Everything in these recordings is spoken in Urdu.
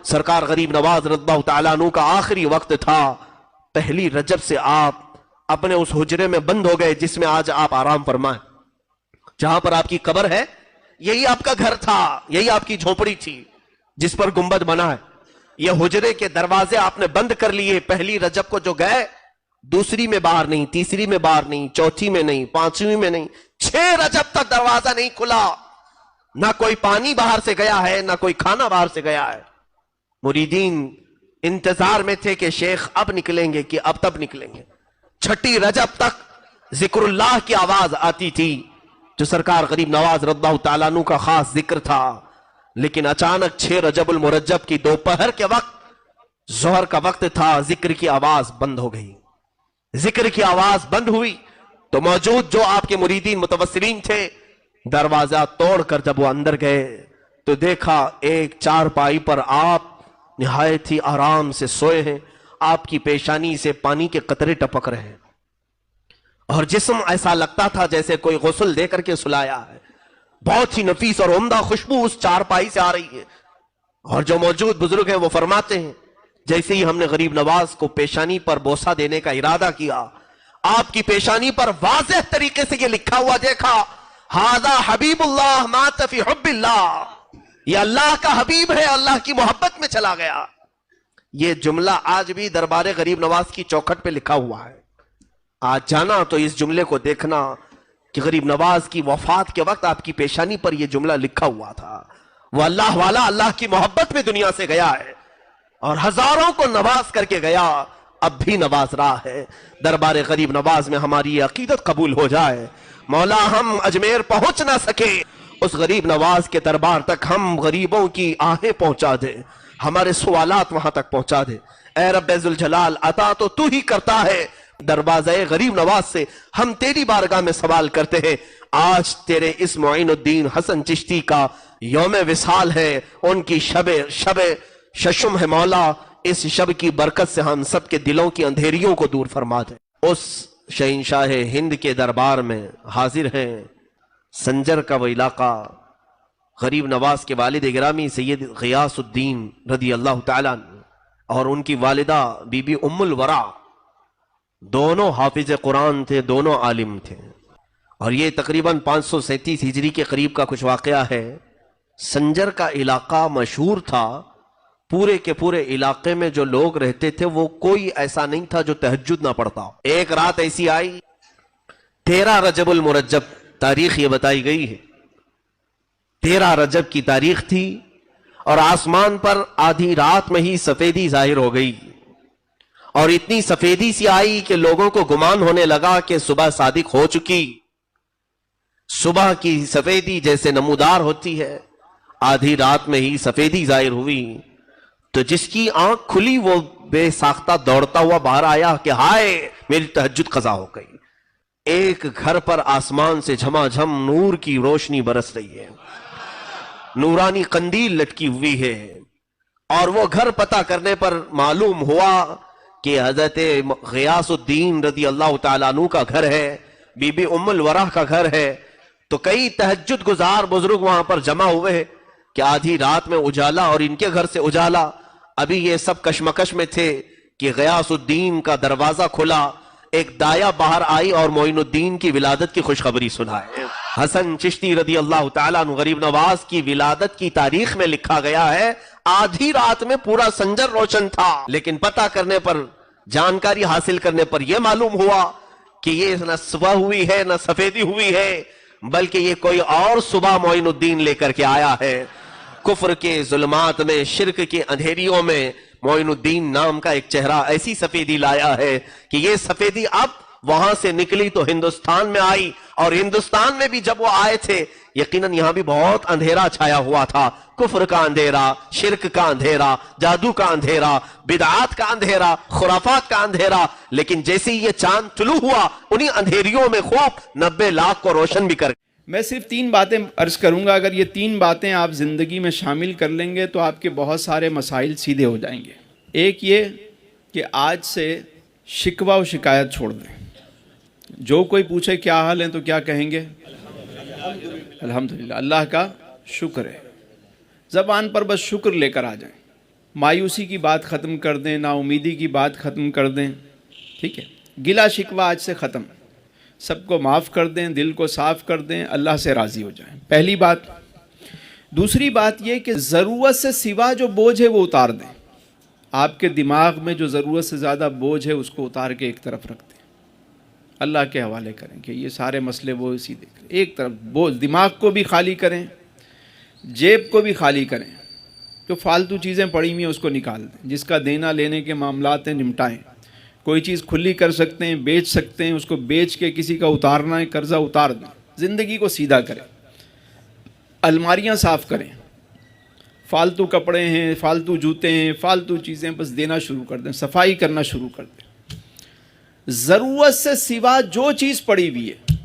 سرکار غریب نواز رضی اللہ تعالیٰ عنہ کا آخری وقت تھا، پہلی رجب سے آپ اپنے اس حجرے میں بند ہو گئے جس میں آج آپ آرام فرمائیں، جہاں پر آپ کی قبر ہے، یہی آپ کا گھر تھا، یہی آپ کی جھونپڑی تھی جس پر گنبد بنا ہے۔ یہ حجرے کے دروازے آپ نے بند کر لیے، پہلی رجب کو جو گئے، دوسری میں باہر نہیں، تیسری میں باہر نہیں، چوتھی میں نہیں، پانچویں میں نہیں، 6 رجب تک دروازہ نہیں کھلا، نہ کوئی پانی باہر سے گیا ہے، نہ کوئی کھانا باہر سے گیا ہے۔ مریدین انتظار میں تھے کہ شیخ اب نکلیں گے کہ اب تب نکلیں گے۔ 6 رجب تک ذکر اللہ کی آواز آتی تھی جو سرکار غریب نواز رضی اللہ تعالیٰ عنہ کا خاص ذکر تھا، لیکن اچانک 6 رجب المرجب کی دوپہر کے وقت، ظہر کا وقت تھا، ذکر کی آواز بند ہو گئی۔ ذکر کی آواز بند ہوئی تو موجود جو آپ کے مریدین متوسلین تھے، دروازہ توڑ کر جب وہ اندر گئے تو دیکھا ایک چارپائی پر آپ نہایت ہی آرام سے سوئے ہیں، آپ کی پیشانی سے پانی کے قطرے ٹپک رہے ہیں، اور جسم ایسا لگتا تھا جیسے کوئی غسل دے کر کے سلایا ہے۔ بہت ہی نفیس اور عمدہ خوشبو اس چارپائی سے آ رہی ہے، اور جو موجود بزرگ ہیں وہ فرماتے ہیں جیسے ہی ہم نے غریب نواز کو پیشانی پر بوسہ دینے کا ارادہ کیا، آپ کی پیشانی پر واضح طریقے سے یہ لکھا ہوا دیکھا، ھذا حبیب اللہ مات فی حب اللہ، یہ اللہ کا حبیب ہے، اللہ کی محبت میں چلا گیا۔ یہ جملہ آج بھی دربار غریب نواز کی چوکھٹ پہ لکھا ہوا ہے۔ آج جانا تو اس جملے کو دیکھنا کہ غریب نواز کی وفات کے وقت آپ کی پیشانی پر یہ جملہ لکھا ہوا تھا، وہ اللہ والا اللہ کی محبت میں دنیا سے گیا ہے، اور ہزاروں کو نواز کر کے گیا، اب بھی نواز رہا ہے۔ دربار غریب نواز میں ہماری یہ عقیدت قبول ہو جائے، مولا ہم اجمیر پہنچ نہ سکے، اس غریب نواز کے دربار تک ہم غریبوں کی آہیں پہنچا دے، ہمارے سوالات وہاں تک پہنچا دے۔ اے رب ذوالجلال، عطا تو ہی کرتا ہے، دروازہ غریب نواز سے ہم تیری بارگاہ میں سوال کرتے ہیں۔ آج تیرے اس معین الدین حسن چشتی کا یوم وصال ہے، ان کی شب ششم ہے مولا، اس شب کی برکت سے ہم سب کے دلوں کی اندھیریوں کو دور فرما دے۔ اس شہنشاہ ہند کے دربار میں حاضر ہیں سنجر کا وہ علاقہ، غریب نواز کے والد گرامی سید غیاث الدین رضی اللہ تعالیٰ عنہ اور ان کی والدہ بی بی ام الورا، دونوں حافظ قرآن تھے، دونوں عالم تھے، اور یہ تقریباً 537 ہجری کے قریب کا کچھ واقعہ ہے۔ سنجر کا علاقہ مشہور تھا، پورے کے پورے علاقے میں جو لوگ رہتے تھے وہ کوئی ایسا نہیں تھا جو تہجد نہ پڑھتا ہو۔ ایک رات ایسی آئی، 13 رجب المرجب تاریخ یہ بتائی گئی ہے، 13 رجب کی تاریخ تھی، اور آسمان پر آدھی رات میں ہی سفیدی ظاہر ہو گئی، اور اتنی سفیدی سی آئی کہ لوگوں کو گمان ہونے لگا کہ صبح صادق ہو چکی۔ صبح کی سفیدی جیسے نمودار ہوتی ہے، آدھی رات میں ہی سفیدی ظاہر ہوئی، تو جس کی آنکھ کھلی وہ بے ساختہ دوڑتا ہوا باہر آیا کہ ہائے میری تہجد قضا ہو گئی۔ ایک گھر پر آسمان سے جھما جھم نور کی روشنی برس رہی ہے، نورانی قندیل لٹکی ہوئی ہے، اور وہ گھر پتہ کرنے پر معلوم ہوا کہ حضرت غیاث الدین رضی اللہ تعالیٰ عنہ کا گھر ہے، بی بی ام الورا کا گھر ہے۔ تو کئی تہجد گزار بزرگ وہاں پر جمع ہوئے کہ آدھی رات میں اجالا، اور ان کے گھر سے اجالا۔ ابھی یہ سب کشمکش میں تھے کہ غیاث الدین کا دروازہ کھلا، ایک دایا باہر آئی اور معین الدین کی ولادت کی خوشخبری سنائے۔ حسن چشتی رضی اللہ تعالیٰ عنہ غریب نواز کی ولادت کی تاریخ میں لکھا گیا ہے آدھی رات میں پورا سنجر روشن تھا، لیکن پتہ کرنے پر، جانکاری حاصل کرنے پر یہ معلوم ہوا کہ یہ نہ صبح ہوئی ہے نہ سفیدی ہوئی ہے، بلکہ یہ کوئی اور صبح معین الدین لے کر کے آیا ہے۔ کفر کے ظلمات میں، شرک کے اندھیریوں میں معین الدین نام کا ایک چہرہ ایسی سفیدی لایا ہے کہ یہ سفیدی اب وہاں سے نکلی تو ہندوستان میں آئی، اور ہندوستان میں بھی جب وہ آئے تھے یقیناً یہاں بھی بہت اندھیرا چھایا ہوا تھا، کفر کا اندھیرا، شرک کا اندھیرا، جادو کا اندھیرا، بدعات کا اندھیرا، خرافات کا اندھیرا، لیکن جیسے ہی یہ چاند طلوع ہوا انہی اندھیریوں میں خوب 90 لاکھ کو روشن بھی کر۔ میں صرف 3 باتیں عرض کروں گا، اگر یہ 3 باتیں آپ زندگی میں شامل کر لیں گے تو آپ کے بہت سارے مسائل سیدھے ہو جائیں گے۔ ایک یہ کہ آج سے شکوہ و شکایت چھوڑ دیں، جو کوئی پوچھے کیا حال ہے تو کیا کہیں گے؟ الحمدللہ، اللہ کا شکر ہے، زبان پر بس شکر لے کر آ جائیں۔ مایوسی کی بات ختم کر دیں, نا امیدی کی بات ختم کر دیں, ٹھیک ہے, گلا شکوہ آج سے ختم, سب کو معاف کر دیں, دل کو صاف کر دیں, اللہ سے راضی ہو جائیں, پہلی بات. دوسری بات یہ کہ ضرورت سے سوا جو بوجھ ہے وہ اتار دیں. آپ کے دماغ میں جو ضرورت سے زیادہ بوجھ ہے اس کو اتار کے ایک طرف رکھ دیں, اللہ کے حوالے کریں کہ یہ سارے مسئلے وہ اسی دیکھ لیں. ایک طرف بوجھ, دماغ کو بھی خالی کریں, جیب کو بھی خالی کریں, جو فالتو چیزیں پڑی ہوئی ہیں اس کو نکال دیں, جس کا دینا لینے کے معاملات ہیں نمٹائیں. کوئی چیز کھلی کر سکتے ہیں, بیچ سکتے ہیں, اس کو بیچ کے کسی کا اتارنا ہے قرضہ اتار دیں. زندگی کو سیدھا کریں, الماریاں صاف کریں, فالتو کپڑے ہیں, فالتو جوتے ہیں, فالتو چیزیں بس دینا شروع کر دیں, صفائی کرنا شروع کر دیں. ضرورت سے سوا جو چیز پڑی ہوئی ہے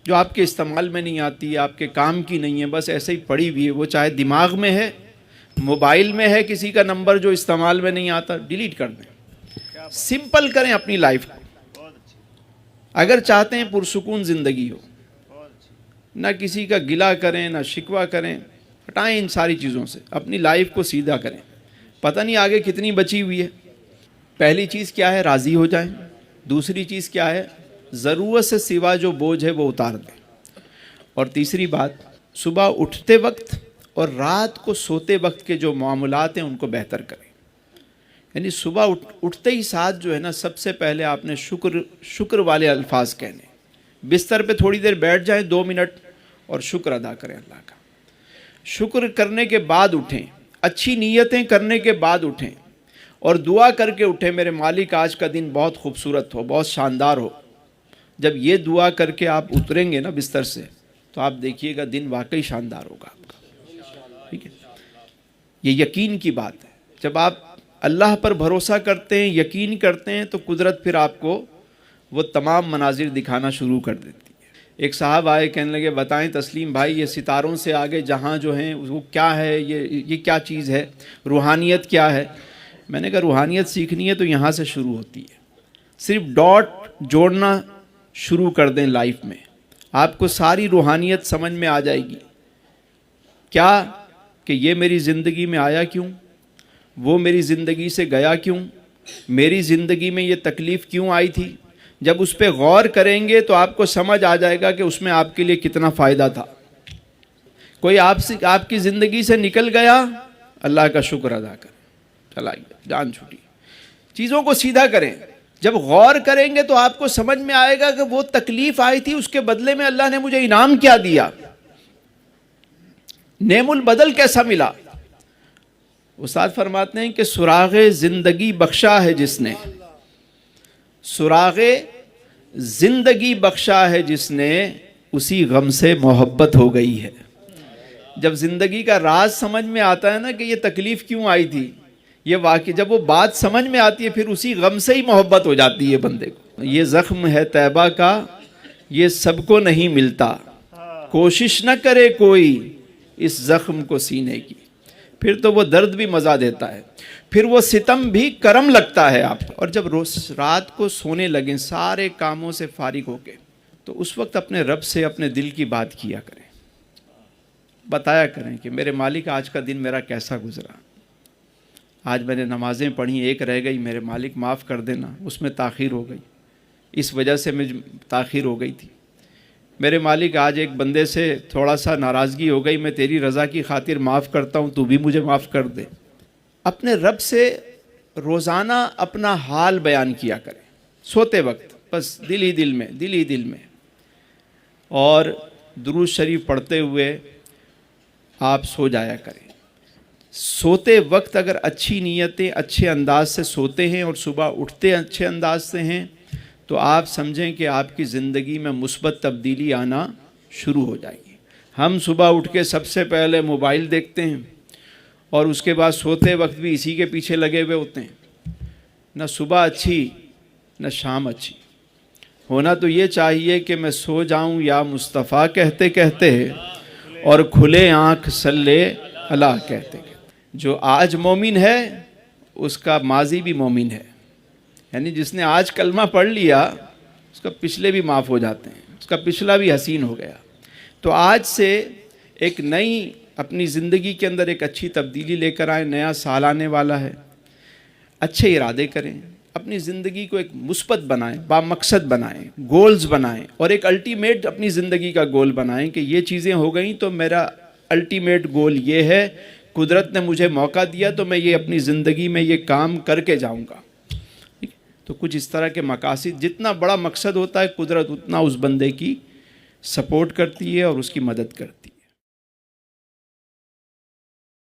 جو آپ کے استعمال میں نہیں آتی, آپ کے کام کی نہیں ہے, بس ایسے ہی پڑی ہوئی ہے, وہ چاہے دماغ میں ہے, موبائل میں ہے, کسی کا نمبر جو استعمال میں نہیں آتا, ڈیلیٹ کر دیں. سمپل کریں اپنی لائف کو. اگر چاہتے ہیں پرسکون زندگی ہو, نہ کسی کا گلہ کریں, نہ شکوہ کریں, ہٹائیں ان ساری چیزوں سے, اپنی لائف کو سیدھا کریں. پتہ نہیں آگے کتنی بچی ہوئی ہے. پہلی چیز کیا ہے, راضی ہو جائیں. دوسری چیز کیا ہے, ضرورت سے سوا جو بوجھ ہے وہ اتار دیں. اور تیسری بات, صبح اٹھتے وقت اور رات کو سوتے وقت کے جو معاملات ہیں ان کو بہتر کریں. یعنی صبح اٹھتے ہی ساتھ جو ہے نا, سب سے پہلے آپ نے شکر والے الفاظ کہنے. بستر پہ تھوڑی دیر بیٹھ جائیں, 2 منٹ, اور شکر ادا کریں اللہ کا. شکر کرنے کے بعد اٹھیں, اچھی نیتیں کرنے کے بعد اٹھیں, اور دعا کر کے اٹھیں, میرے مالک آج کا دن بہت خوبصورت ہو, بہت شاندار ہو. جب یہ دعا کر کے آپ اتریں گے نا بستر سے, تو آپ دیکھیے گا دن واقعی شاندار ہوگا آپ کا. ٹھیک ہے, یہ یقین کی بات ہے. جب آپ اللہ پر بھروسہ کرتے ہیں, یقین کرتے ہیں, تو قدرت پھر آپ کو وہ تمام مناظر دکھانا شروع کر دیتی ہے. ایک صاحب آئے, کہنے لگے بتائیں تسلیم بھائی, یہ ستاروں سے آگے جہاں جو ہیں وہ کیا ہے, یہ کیا چیز ہے, روحانیت کیا ہے؟ میں نے کہا روحانیت سیکھنی ہے تو یہاں سے شروع ہوتی ہے. صرف ڈاٹ جوڑنا شروع کر دیں لائف میں, آپ کو ساری روحانیت سمجھ میں آ جائے گی. کیا کہ یہ میری زندگی میں آیا کیوں, وہ میری زندگی سے گیا کیوں, میری زندگی میں یہ تکلیف کیوں آئی تھی. جب اس پہ غور کریں گے تو آپ کو سمجھ آ جائے گا کہ اس میں آپ کے لیے کتنا فائدہ تھا. کوئی آپ کی زندگی سے نکل گیا, اللہ کا شکر ادا کریں, چلائیے, جان چھوٹی, چیزوں کو سیدھا کریں. جب غور کریں گے تو آپ کو سمجھ میں آئے گا کہ وہ تکلیف آئی تھی, اس کے بدلے میں اللہ نے مجھے انعام کیا دیا, نعم البدل کیسا ملا. استاد فرماتے ہیں کہ سراغ زندگی بخشا ہے جس نے, سراغ زندگی بخشا ہے جس نے, اسی غم سے محبت ہو گئی ہے. جب زندگی کا راز سمجھ میں آتا ہے نا کہ یہ تکلیف کیوں آئی تھی, یہ واقعی جب وہ بات سمجھ میں آتی ہے, پھر اسی غم سے ہی محبت ہو جاتی ہے بندے کو. یہ زخم ہے طیبہ کا, یہ سب کو نہیں ملتا, کوشش نہ کرے کوئی اس زخم کو سینے کی. پھر تو وہ درد بھی مزہ دیتا ہے, پھر وہ ستم بھی کرم لگتا ہے آپ. اور جب روز رات کو سونے لگیں سارے کاموں سے فارغ ہو کے, تو اس وقت اپنے رب سے اپنے دل کی بات کیا کریں, بتایا کریں کہ میرے مالک آج کا دن میرا کیسا گزرا, آج میں نے نمازیں پڑھی, ایک رہ گئی, میرے مالک معاف کر دینا, اس میں تاخیر ہو گئی, اس وجہ سے مجھ تاخیر ہو گئی تھی. میرے مالک آج ایک بندے سے تھوڑا سا ناراضگی ہو گئی, میں تیری رضا کی خاطر معاف کرتا ہوں, تو بھی مجھے معاف کر دے. اپنے رب سے روزانہ اپنا حال بیان کیا کریں سوتے وقت, بس دل ہی دل میں, اور درود شریف پڑھتے ہوئے آپ سو جایا کریں. سوتے وقت اگر اچھی نیتیں اچھے انداز سے سوتے ہیں اور صبح اٹھتے اچھے انداز سے ہیں, تو آپ سمجھیں کہ آپ کی زندگی میں مثبت تبدیلی آنا شروع ہو جائے گی. ہم صبح اٹھ کے سب سے پہلے موبائل دیکھتے ہیں, اور اس کے بعد سوتے وقت بھی اسی کے پیچھے لگے ہوئے ہوتے ہیں. نہ صبح اچھی نہ شام اچھی. ہونا تو یہ چاہیے کہ میں سو جاؤں یا مصطفیٰ کہتے کہتے, اور کھلے آنکھ صلی اللہ کہتے کہتے. جو آج مومن ہے اس کا ماضی بھی مومن ہے, یعنی جس نے آج کلمہ پڑھ لیا اس کا پچھلے بھی معاف ہو جاتے ہیں, اس کا پچھلا بھی حسین ہو گیا. تو آج سے ایک نئی اپنی زندگی کے اندر ایک اچھی تبدیلی لے کر آئیں. نیا سال آنے والا ہے, اچھے ارادے کریں, اپنی زندگی کو ایک مثبت بنائیں, بامقصد بنائیں, گولز بنائیں, اور ایک الٹیمیٹ اپنی زندگی کا گول بنائیں کہ یہ چیزیں ہو گئیں تو میرا الٹیمیٹ گول یہ ہے, قدرت نے مجھے موقع دیا تو میں یہ اپنی زندگی میں یہ کام کر کے جاؤں گا. تو کچھ اس طرح کے مقاصد, جتنا بڑا مقصد ہوتا ہے قدرت اتنا اس بندے کی سپورٹ کرتی ہے اور اس کی مدد کرتی ہے.